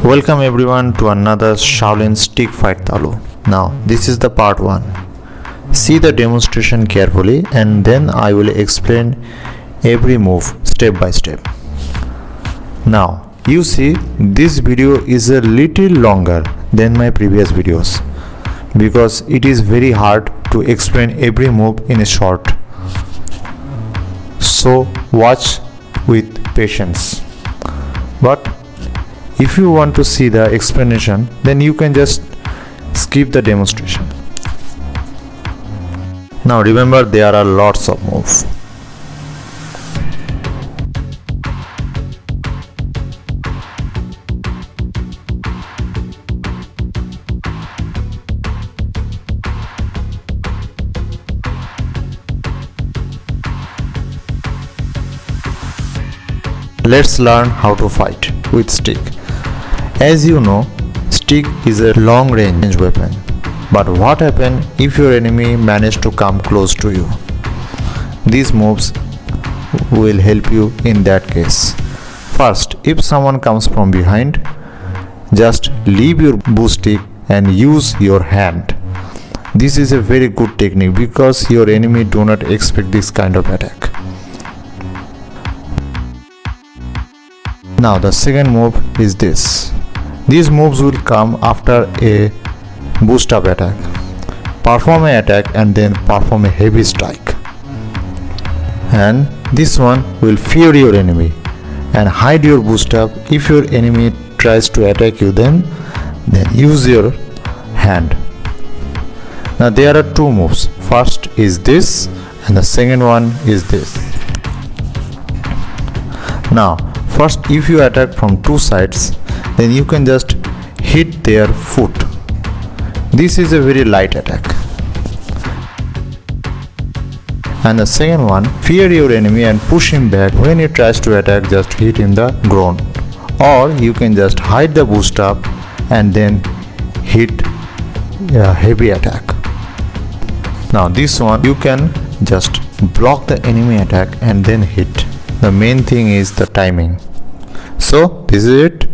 Welcome everyone to another Shaolin stick fight taolu. Now this is the part 1. See the demonstration carefully and then I will explain every move step by step. Now you see this video is a little longer than my previous videos because it is very hard to explain every move in a short. So watch with patience. But if you want to see the explanation, then you can just skip the demonstration. Now remember, there are lots of moves. Let's learn how to fight with stick. As you know, stick is a long range weapon. But what happens if your enemy manages to come close to you? These moves will help you in that case. First, if someone comes from behind, just leave your bow stick and use your hand. This is a very good technique because your enemy do not expect this kind of attack. Now the second move is this. These moves will come after a boost up attack. Perform an attack and then perform a heavy strike. And this one will fear your enemy and hide your boost up. If your enemy tries to attack you, then use your hand. Now there are two moves. First is this and the second one is this. Now first, if you attack from two sides, then you can just hit their foot. This is a very light attack. And the second one, fear your enemy and push him back. When he tries to attack, just hit in the groin. Or you can just hide the boost up and then hit a heavy attack. Now this one, you can just block the enemy attack and then hit. The main thing is the timing. So this is it.